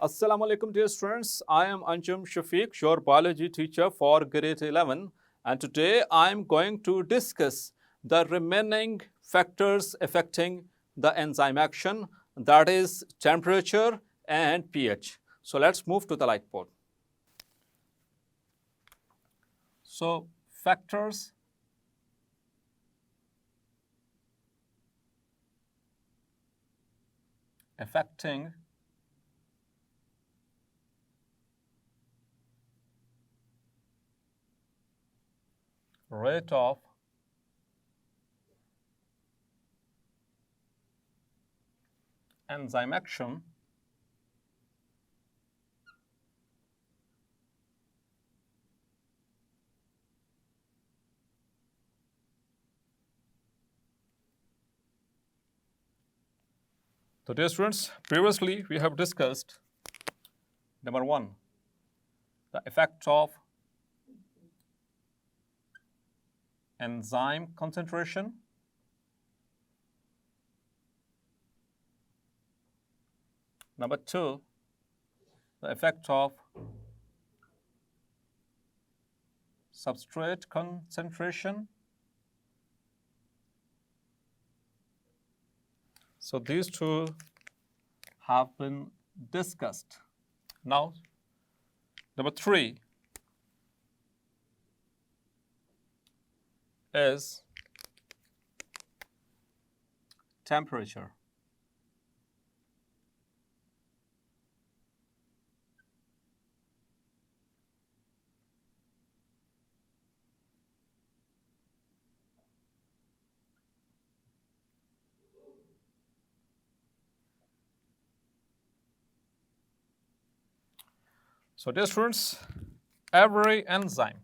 Assalamu alaikum dear students. I am Anjum Shafiq, your biology teacher for grade 11, and today I am going to discuss the remaining factors affecting the enzyme action, that is temperature and pH. So let's move to the whiteboard. So factors affecting rate of enzyme action So dear students, previously we have discussed number 1, the effect of enzyme concentration, number 2, the effect of substrate concentration. So these two have been discussed. Now, number 3 is temperature. So dear students, every enzyme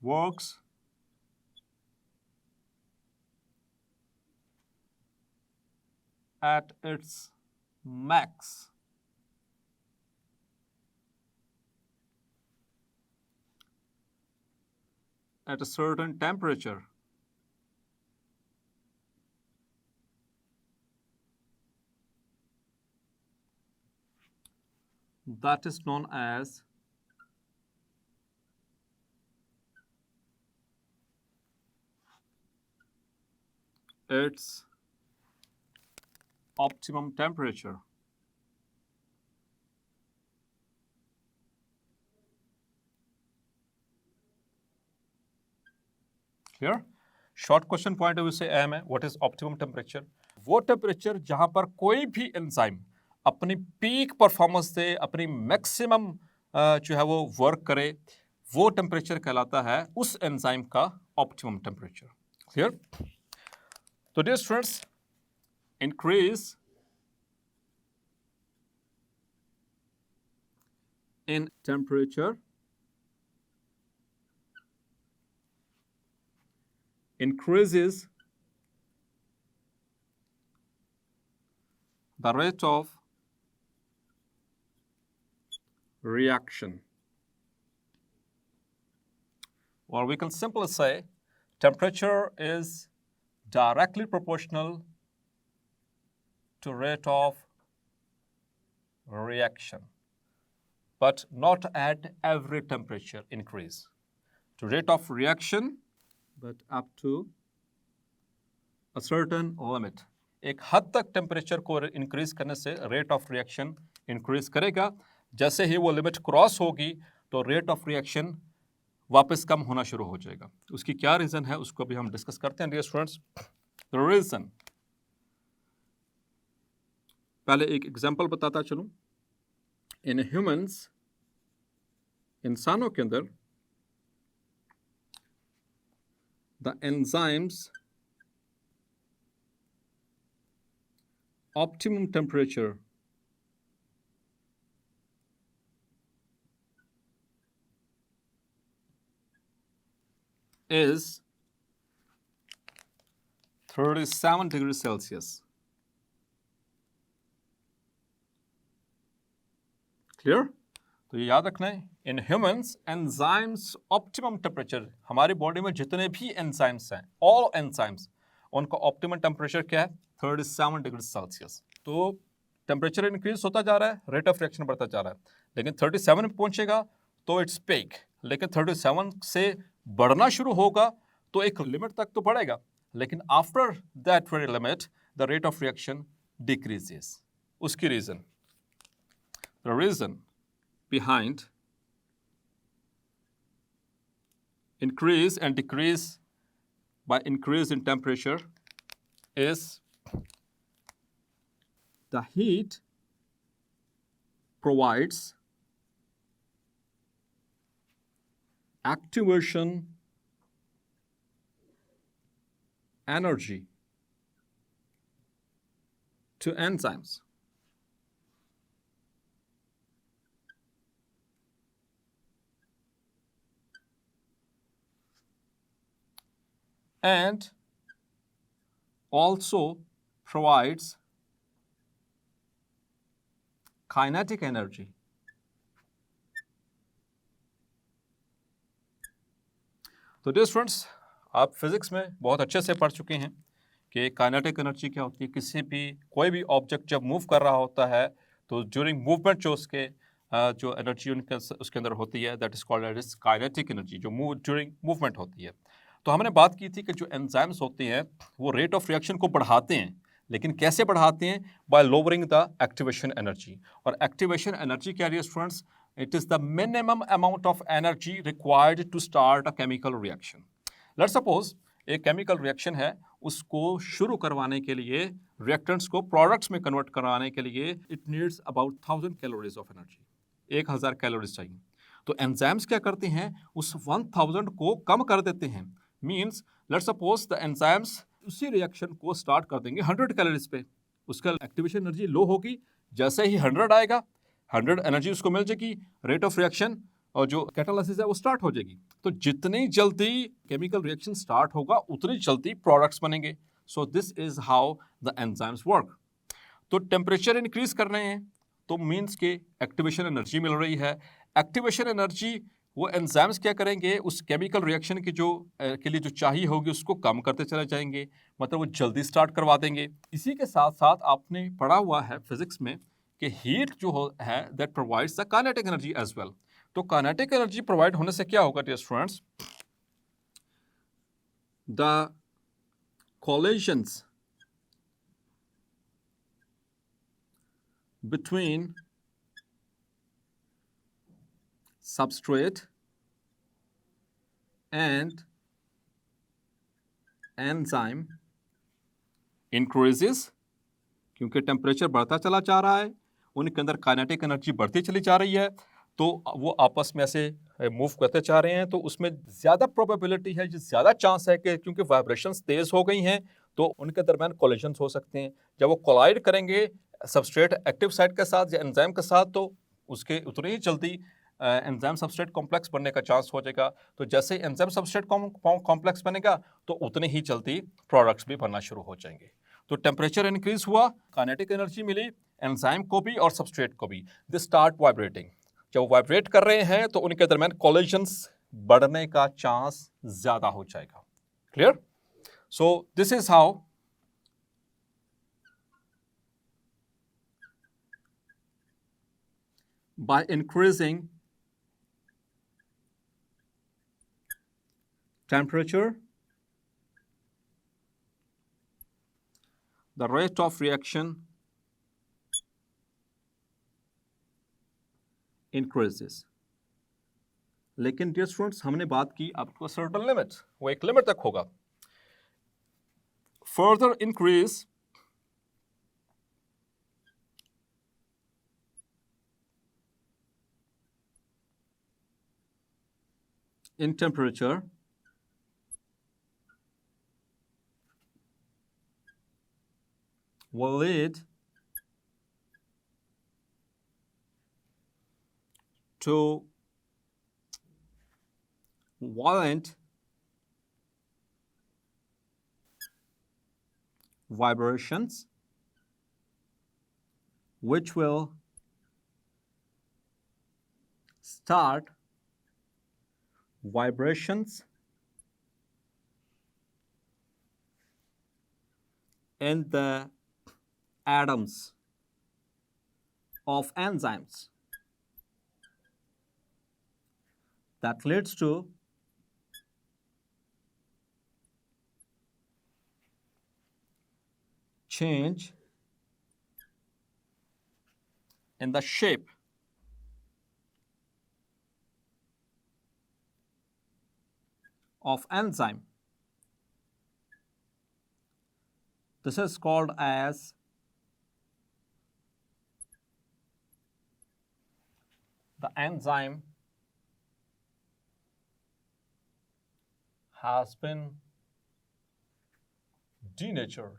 works at its max at a certain temperature. That is known as its optimum temperature. Clear? Short question point of view से अहम है, what is optimum temperature? वो temperature जहां पर कोई भी enzyme अपनी peak performance से अपनी मैक्सिमम जो है वो वर्क करे, वो टेम्परेचर कहलाता है उस एंजाइम का ऑप्टिमम टेम्परेचर. क्लियर? तो dear students, increase in temperature increases the rate of reaction. Or we can simply say temperature is directly proportional to rate of reaction, but not at every temperature increase. To rate of reaction, but up to a certain limit. एक हद तक temperature को increase करने से rate of reaction increase करेगा. जैसे ही वो limit cross होगी तो रेट ऑफ रिएक्शन वापस कम होना शुरू हो जाएगा. उसकी क्या रीजन है उसको भी हम डिस्कस करते हैं डियर स्टूडेंट्स. द रीजन, पहले एक एग्जांपल बताता चलूं. इन ह्यूमंस, इंसानों के अंदर the enzyme's optimum temperature is 37 degrees Celsius. Clear? तो ये याद रखना है, in humans enzymes optimum temperature, हमारी बॉडी में जितने भी एंजाइम्स हैं, ऑल एंजाइम्स, उनका ऑप्टिमम टेम्परेचर क्या है? 37 डिग्री सेल्सियस। तो टेम्परेचर इंक्रीज होता जा रहा है, रेट ऑफ रिएक्शन बढ़ता जा रहा है, लेकिन 37 पे पहुंचेगा तो इट्स पीक, लेकिन 37 से बढ़ना शुरू होगा तो एक लिमिट तक तो बढ़ेगा, लेकिन after that very limit the rate of reaction decreases. उसकी reason, the reason behind increase and decrease by increase in temperature is the heat provides activation energy to enzymes. And also provides kinetic energy. तो dear students, आप physics में बहुत अच्छे से पढ़ चुके हैं कि काइनेटिक एनर्जी क्या होती है। किसी भी कोई भी ऑब्जेक्ट जब मूव कर रहा होता है तो ड्यूरिंग मूवमेंट जो उसके जो एनर्जी उसके अंदर होती है, that is called as kinetic energy, जो ड्यूरिंग मूवमेंट होती है। तो हमने बात की थी कि जो एंजाइम्स होते हैं वो रेट ऑफ रिएक्शन को बढ़ाते हैं, लेकिन कैसे बढ़ाते हैं? By lowering the activation energy. और एक्टिवेशन एनर्जी क्या है students? It is the minimum amount of energy required to start a chemical reaction. Let's suppose एक केमिकल रिएक्शन है, उसको शुरू करवाने के लिए, रिएक्टेंट्स को प्रोडक्ट्स में कन्वर्ट करवाने के लिए it needs about 1000 calories of energy, 1000 calories चाहिए। तो एंजाइम्स क्या करते हैं? उस 1000 को कम कर देते हैं। Means let's suppose the enzymes उसी रिएक्शन को स्टार्ट कर देंगे 100 कैलोरीज पे, उसका एक्टिवेशन एनर्जी लो होगी, जैसे ही 100 आएगा 100 एनर्जी उसको मिल जाएगी, रेट ऑफ रिएक्शन और जो कैटालिसिस है वो स्टार्ट हो जाएगी। तो जितनी जल्दी केमिकल रिएक्शन स्टार्ट होगा उतनी जल्दी प्रोडक्ट्स बनेंगे। So this is how the enzymes work. तो टेम्परेचर इंक्रीज कर रहे हैं तो मीन्स के एक्टिवेशन एनर्जी मिल रही है। एक्टिवेशन एनर्जी वो एंजाइम्स क्या करेंगे? उस केमिकल रिएक्शन की जो के लिए जो चाहिए होगी उसको कम करते चले जाएंगे, मतलब वो जल्दी स्टार्ट करवा देंगे। इसी के साथ साथ आपने पढ़ा हुआ है फिजिक्स में कि हीट जो है that provides the kinetic energy as well. तो काइनेटिक एनर्जी प्रोवाइड होने से क्या होगा dear students? The collisions between substrate and enzyme increases, क्योंकि टेम्परेचर बढ़ता चला जा रहा है, उनके अंदर काइनेटिक एनर्जी बढ़ती चली जा रही है, तो वो आपस में ऐसे मूव करते जा रहे हैं। तो उसमें ज़्यादा प्रोबेबिलिटी है, ज़्यादा चांस है कि क्योंकि वाइब्रेशंस तेज हो गई हैं तो उनके दरमियान कोलिजन्स हो सकते हैं। जब वो कोलाइड करेंगे सबस्ट्रेट एक्टिव साइट के साथ या एंजाइम के साथ, तो उसके उतनी ही जल्दी एंजाइम सबस्ट्रेट कॉम्प्लेक्स बनने का चांस हो जाएगा। तो जैसे एंजाइम सबस्ट्रेट कॉम्प्लेक्स बनेगा तो उतनी ही जल्दी प्रोडक्ट्स भी बनना शुरू हो जाएंगे। तो टेम्परेचर इंक्रीज हुआ, काइनेटिक एनर्जी मिली एंजाइम को भी और सबस्ट्रेट को भी, दे स्टार्ट वाइब्रेटिंग। जब वाइब्रेट कर रहे हैं तो उनके दरमियान कोलिजन्स बढ़ने का चांस ज्यादा हो जाएगा। Clear? So this is how by increasing temperature, the rate of reaction increases. लेकिन डियर स्टूडेंट्स हमने बात की अप टू सर्टेन लिमिट, वो एक लिमिट तक होगा। Further increase in temperature will lead to violent vibrations which will start vibrations in the atoms of enzymes that leads to change in the shape of enzyme. This is called as the enzyme has been denatured.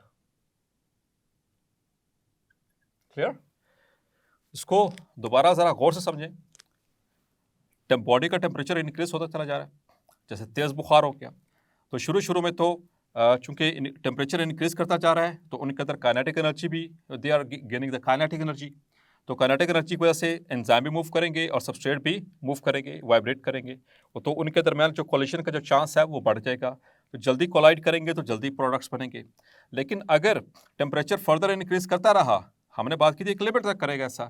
Clear? इसको दोबारा जरा गौर से समझें। Body का temperature increase होता चला जा रहा है, जैसे तेज बुखार हो गया, तो शुरू में तो चूंकि टेम्परेचर इंक्रीज करता जा रहा है तो उनके अंदर काइनेटिक एनर्जी भी, they are gaining the kinetic energy. तो काइनेटिक एनर्जी की वजह से एंजाइम भी मूव करेंगे और सबस्ट्रेट भी मूव करेंगे, वाइब्रेट करेंगे, तो उनके दरमियान जो कोलिशन का जो चांस है वो बढ़ जाएगा। तो जल्दी कोलाइड करेंगे तो जल्दी प्रोडक्ट्स बनेंगे। लेकिन अगर टेम्परेचर फर्दर इंक्रीज करता रहा, हमने बात की थी एक लिमिट तक करेगा ऐसा,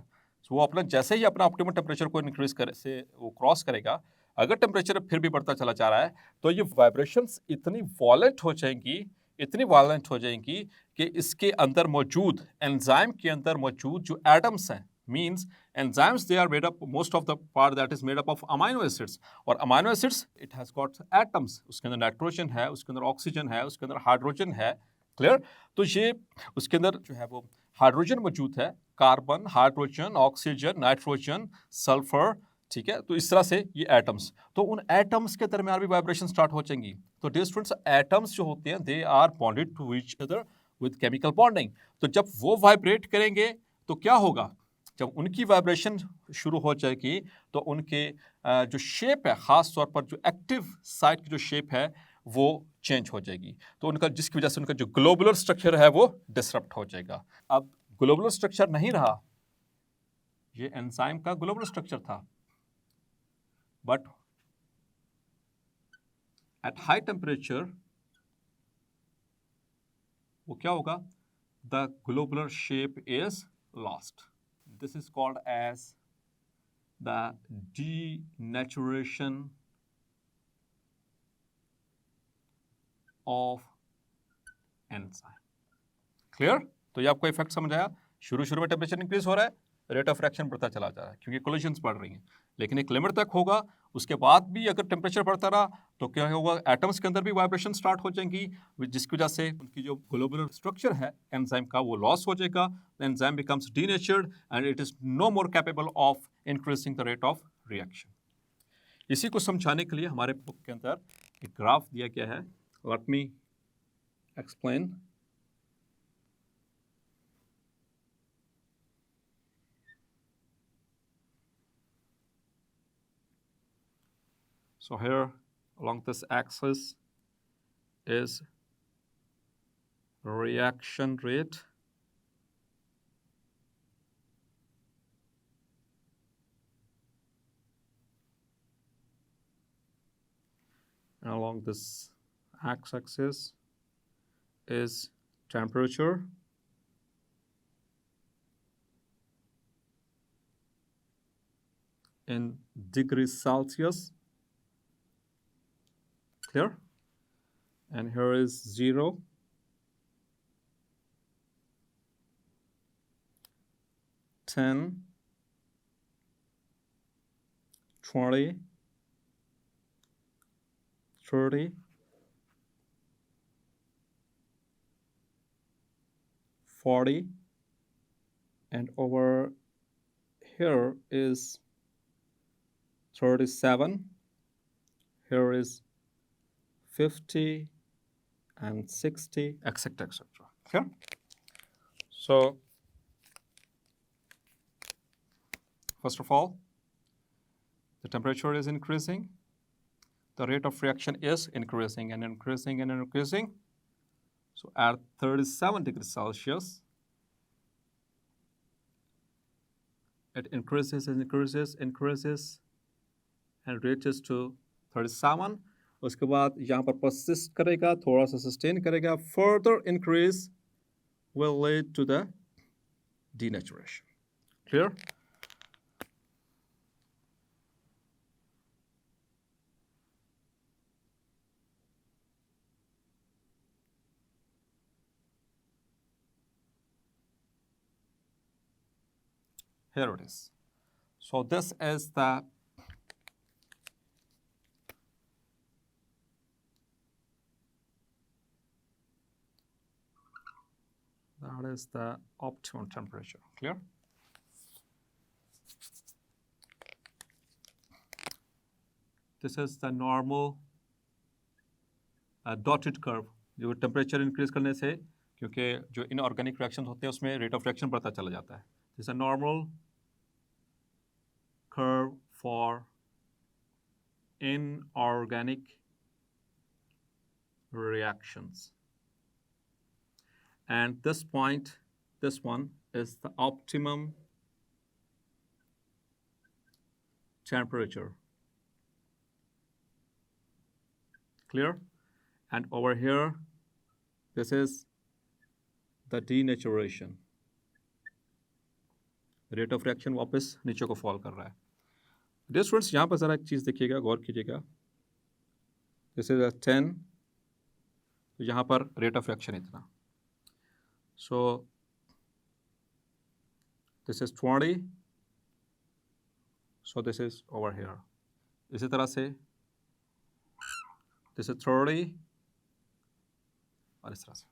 तो वो अपना जैसे ही अपना ऑप्टिमम टेम्परेचर को इंक्रीज करे से वो क्रॉस करेगा, अगर टेम्परेचर फिर भी बढ़ता चला जा रहा है तो ये वाइब्रेशंस इतनी वॉलेंट हो जाएंगी कि इसके अंदर मौजूद एंजाइम के अंदर मौजूद जो एटम्स हैं, means enzymes they are made up, most of the part that is made up of amino acids, और amino acids it has got atoms, उसके अंदर नाइट्रोजन है, उसके अंदर ऑक्सीजन है, उसके अंदर हाइड्रोजन है। क्लियर? तो ये उसके अंदर जो है वो हाइड्रोजन मौजूद है, carbon, hydrogen, oxygen, nitrogen, sulphur, ठीक है। तो इस तरह से ये एटम्स, तो उन एटम्स के दरमियान भी वाइब्रेशन स्टार्ट हो जाएंगी। तो डियर स्टूडेंट्स, एटम्स जो होते हैं they are bonded to each other with chemical bonding. तो जब वो वाइब्रेट करेंगे तो क्या होगा, जब उनकी वाइब्रेशन शुरू हो जाएगी तो उनके जो शेप है, ख़ास तौर पर जो एक्टिव साइट की जो शेप है वो चेंज हो जाएगी, तो उनका, जिसकी वजह से उनका जो ग्लोबुलर स्ट्रक्चर है वो डिसरप्ट हो जाएगा। अब ग्लोबुलर स्ट्रक्चर नहीं रहा, ये एंजाइम का ग्लोबुलर स्ट्रक्चर था, बट एट हाई टेम्परेचर वो क्या होगा, the globular shape is lost. This is called as the denaturation of enzyme. Clear? तो ये आपको इफेक्ट समझ आया। शुरू में टेम्परेचर इंक्रीज हो रहा है, रेट ऑफ रिएक्शन बढ़ता चला जा रहा है क्योंकि कोलिशंस बढ़ रही हैं, लेकिन एक लिमिट तक होगा, उसके बाद भी अगर टेम्परेचर बढ़ता रहा तो क्या होगा, एटम्स के अंदर भी वाइब्रेशन स्टार्ट हो जाएंगी, जिसकी वजह से उनकी जो ग्लोबुलर स्ट्रक्चर है एंजाइम का वो लॉस हो जाएगा। Enzyme becomes denatured and it is no more capable of increasing the rate of reaction. इसी को समझाने के लिए हमारे बुक के अंदर एक ग्राफ दिया गया है। Let me explain. So here along this axis is reaction rate, and along this x-axis is temperature, in degrees Celsius. Clear? And here is 0, 10, 20, 30, 40, and over here is 37, here is 50 and 60, etc., etc. Okay? So, first of all, the temperature is increasing, the rate of reaction is increasing and increasing and increasing. So, at 37 degrees Celsius, it increases and increases, and reaches to 37. उसके बाद यहाँ पर persist करेगा, थोड़ा सा sustain करेगा. Further increase will lead to the denaturation. Clear? Here it is. So this is the optimum temperature. Clear? This is the normal dotted curve. जो temperature increase करने से, क्योंकि जो इनऑर्गेनिक रिएक्शन होते हैं उसमें रेट ऑफ रिएक्शन बढ़ता चला जाता है. This is a normal curve for inorganic reactions, and this one is the optimum temperature. Clear? And over here, this is the denaturation. Rate of reaction वापस नीचे को फॉल कर रहा है. डियर स्टूडेंट्स, यहाँ पर ज़रा एक चीज़ देखिएगा, गौर कीजिएगा. दिस इज 10, तो यहाँ पर रेट ऑफ रिएक्शन इतना. So this is 20, so this is over here. इसी तरह से दिस इज 30 और इस तरह से.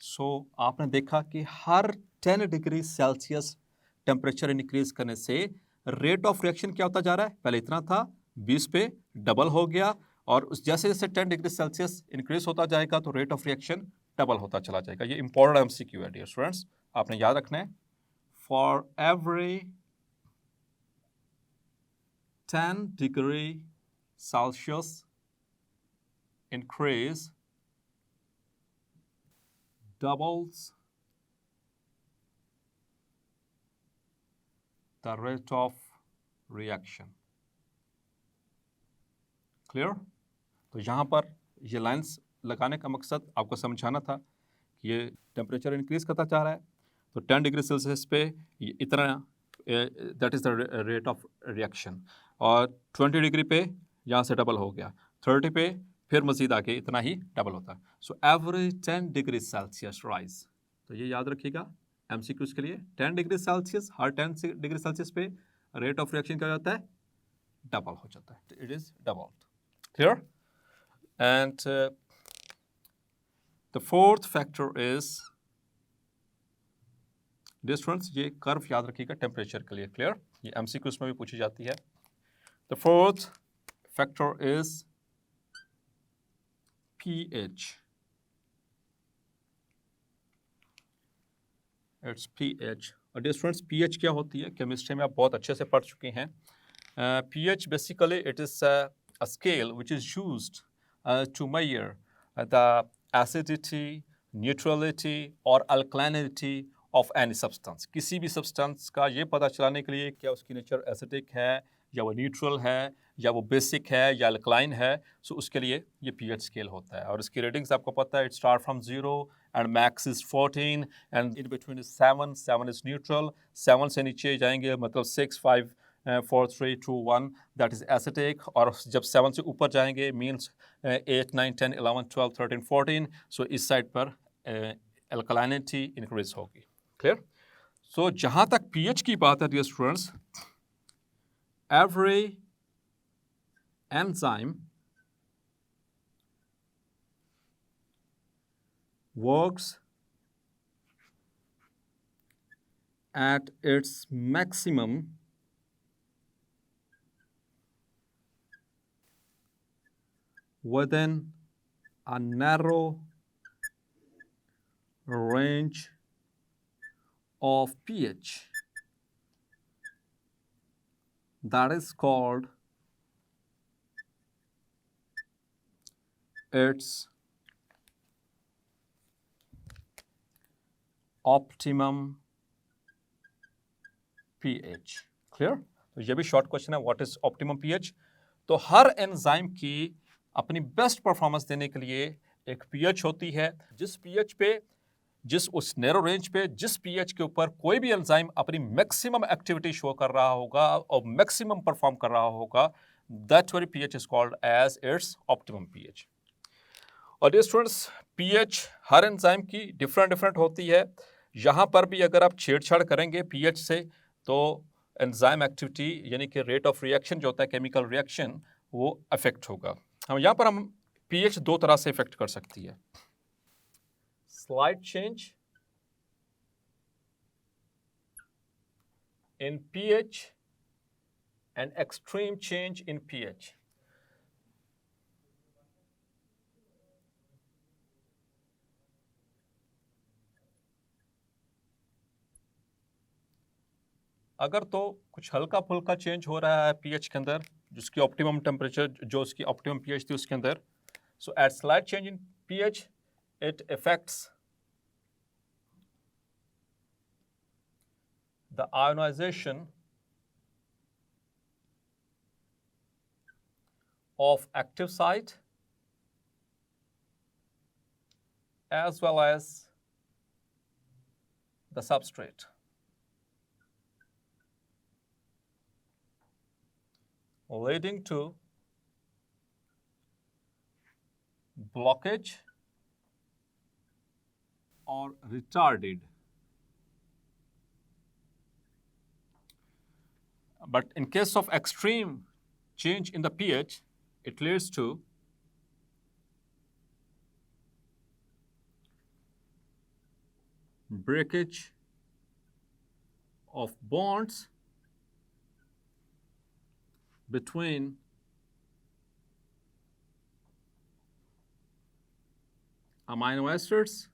सो आपने देखा कि हर 10 डिग्री सेल्सियस टेम्परेचर इंक्रीज करने से रेट ऑफ रिएक्शन क्या होता जा रहा है. पहले इतना था, 20 पे डबल हो गया, और उस जैसे जैसे 10 डिग्री सेल्सियस इंक्रीज होता जाएगा तो रेट ऑफ रिएक्शन डबल होता चला जाएगा. ये इंपॉर्टेंट एमसीक्यू है डियर स्टूडेंट्स, आपने याद रखना है. For every 10 degree Celsius increase doubles the rate of reaction. Clear? तो यहाँ पर ये लाइंस लगाने का मकसद आपको समझाना था कि ये टेम्परेचर इंक्रीज करता जा रहा है, तो 10 डिग्री सेल्सियस पे इतना, that is the rate of reaction, और 20 डिग्री पे यहाँ से डबल हो गया, 30 पे फिर मज़ीद आके इतना ही डबल होता है. So average 10 degree Celsius rise. तो ये याद रखिएगा एमसीक्यूज के लिए. 10 डिग्री सेल्सियस, हर 10 डिग्री सेल्सियस पे रेट ऑफ रिएक्शन क्या जाता है, डबल हो जाता है. It is doubled. Clear? And the fourth factor is, dear students, ये कर्व याद रखिएगा टेम्परेचर के लिए. क्लियर? ये एमसीक्यूज में भी पूछी जाती है. The fourth factor is pH. It's pH. और डियर स्टूडेंट्स, pH क्या होती है, केमिस्ट्री में आप बहुत अच्छे से पढ़ चुके हैं. pH basically it is a scale which is used to measure the acidity, neutrality or alkalinity of any substance. किसी भी सब्सटेंस का ये पता चलाने के लिए क्या उसकी नेचर एसिडिक है, या वो न्यूट्रल है, या वो बेसिक है, या अल्कलाइन है. सो उसके लिए ये pH स्केल होता है, और इसकी रेटिंग्स आपको पता है. It start from 0 and max is 14 and in between is 7 is neutral. 7 से नीचे जाएंगे मतलब 6, 5, 4, 3, 2, 1 दैट इज एसिडिक, और जब 7 से ऊपर जाएंगे मीन्स 8, 9, 10, 11, 12, 13, 14. सो इस साइड पर अल्कलाइनिटी इंक्रीज होगी. क्लियर? सो जहाँ तक pH की बात है dear students, every enzyme works at its maximum within a narrow range of pH. That is called its optimum pH. Clear? तो ये भी शॉर्ट क्वेश्चन है, व्हाट इज ऑप्टिमम pH. तो हर एंजाइम की अपनी बेस्ट परफॉर्मेंस देने के लिए एक पीएच होती है, जिस पीएच पे, जिस उस नैरो रेंज पे, जिस पीएच के ऊपर कोई भी एंजाइम अपनी मैक्सिमम एक्टिविटी शो कर रहा होगा और मैक्सिमम परफॉर्म कर रहा होगा, that very pH is called as its optimum pH. और डियर स्टूडेंट्स, पीएच हर एंजाइम की डिफरेंट होती है। यहाँ पर भी अगर आप छेड़छाड़ करेंगे पीएच से तो एंजाइम एक्टिविटी यानी कि रेट ऑफ रिएक्शन जो होता है, केमिकल रिएक्शन, वो अफेक्ट होगा। हम पीएच दो तरह से इफेक्ट कर सकती है, slight change in pH and extreme change in pH. अगर तो कुछ हल्का फुल्का चेंज हो रहा है पीएच के अंदर, जिसकी ऑप्टिमम टेम्परेचर, जो उसकी ऑप्टिमम पीएच थी उसके अंदर, so at slight change in pH it affects the ionisation of active site as well as the substrate, leading to blockage or retarded. But in case of extreme change in the pH, it leads to breakage of bonds between amino acids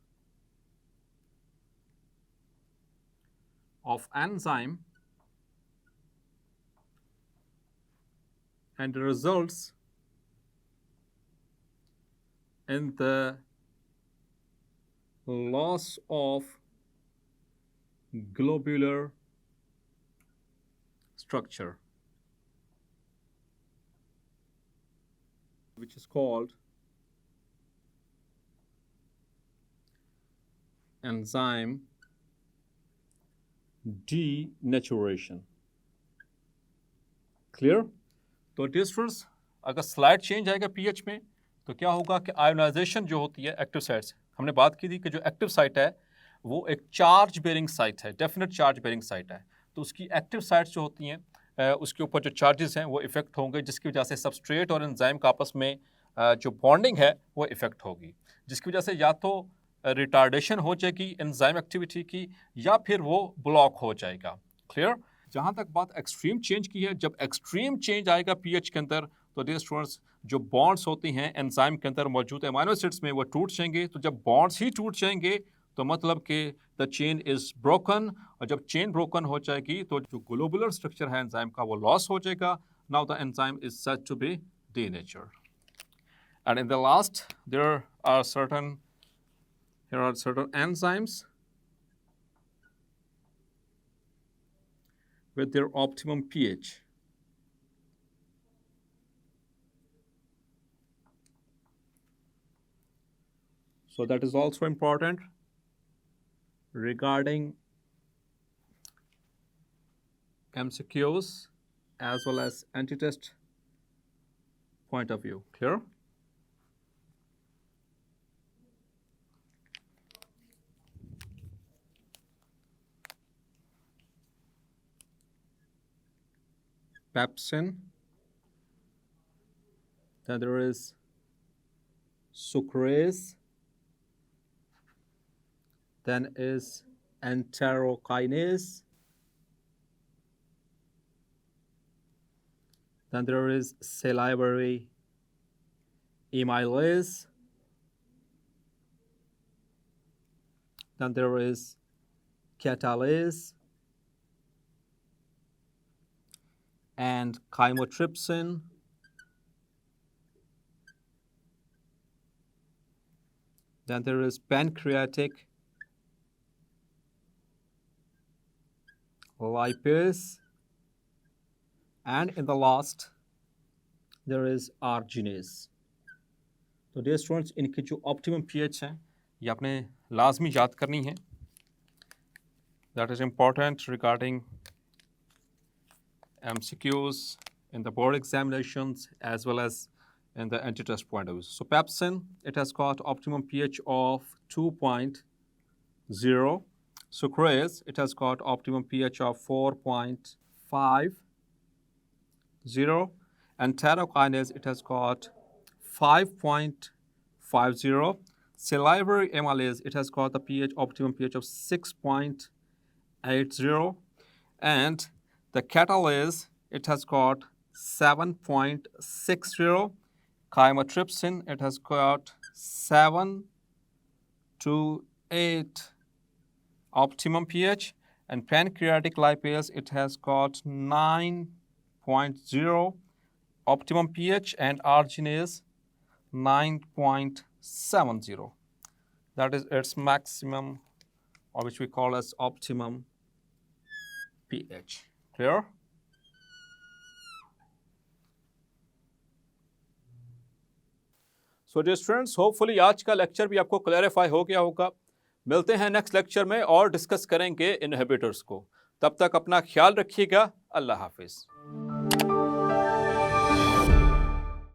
of enzyme and results in the loss of globular structure, which is called enzyme denaturation. Clear? तो dear students, अगर slide change आएगा pH में तो क्या होगा कि ionisation जो होती है एक्टिव साइट से, हमने बात की थी कि जो एक्टिव साइट है वो एक चार्ज बेरिंग साइट है, डेफिनेट चार्ज बेरिंग साइट है, तो उसकी एक्टिव साइट्स जो होती हैं उसके ऊपर जो चार्जेस हैं वो इफेक्ट होंगे, जिसकी वजह से सबस्ट्रेट और एंजाइम का आपस में जो बॉन्डिंग है वो इफेक्ट होगी, जिसकी वजह से या तो रिटार्डेशन हो जाएगी एंजाइम एक्टिविटी की या फिर वो ब्लॉक हो जाएगा। क्लियर? जहाँ तक बात एक्सट्रीम चेंज की है, जब एक्सट्रीम चेंज आएगा पीएच के अंदर तो डियर स्टूडेंट्स जो बॉन्ड्स होती हैं एंजाइम के अंदर मौजूद अमीनो एसिड्स में वो टूट जाएंगे, तो जब बॉन्ड्स ही टूट जाएंगे तो मतलब कि द चेन इज ब्रोकन, और जब चेन ब्रोकन हो जाएगी तो जो ग्लोबुलर स्ट्रक्चर है एंजाइम का वो लॉस हो जाएगा। Now the enzyme is said to be denatured. And in the last, there are certain enzymes with their optimum pH. So that is also important regarding MCQs as well as anti-test point of view. Clear? Pepsin, then there is sucrase, then is enterokinase, then there is salivary amylase, then there is catalase and chymotrypsin, then there is pancreatic lipase, and in the last there is arginase. तो dear students, इनकी जो optimum pH है ये आपने लाजमी याद करनी है. That is important regarding MCQs in the board examinations as well as in the anti-test point of view. So pepsin, it has got optimum pH of 2.0. Sucrase, it has got optimum pH of 4.50. And pterokinase, it has got 5.50. Salivary amylase, it has got the optimum pH of 6.80. And the catalase, it has got 7.60. Chymotrypsin, it has got 7 to 8 optimum pH. And pancreatic lipase, it has got 9.0 optimum pH. And arginase, 9.70. That is its maximum, or which we call as optimum pH. Clear? So dear students, hopefully आज का lecture भी आपको clarify हो गया होगा. मिलते हैं next lecture में और डिस्कस करेंगे इनहिबिटर्स को. तब तक अपना ख्याल रखिएगा. अल्लाह हाफिज.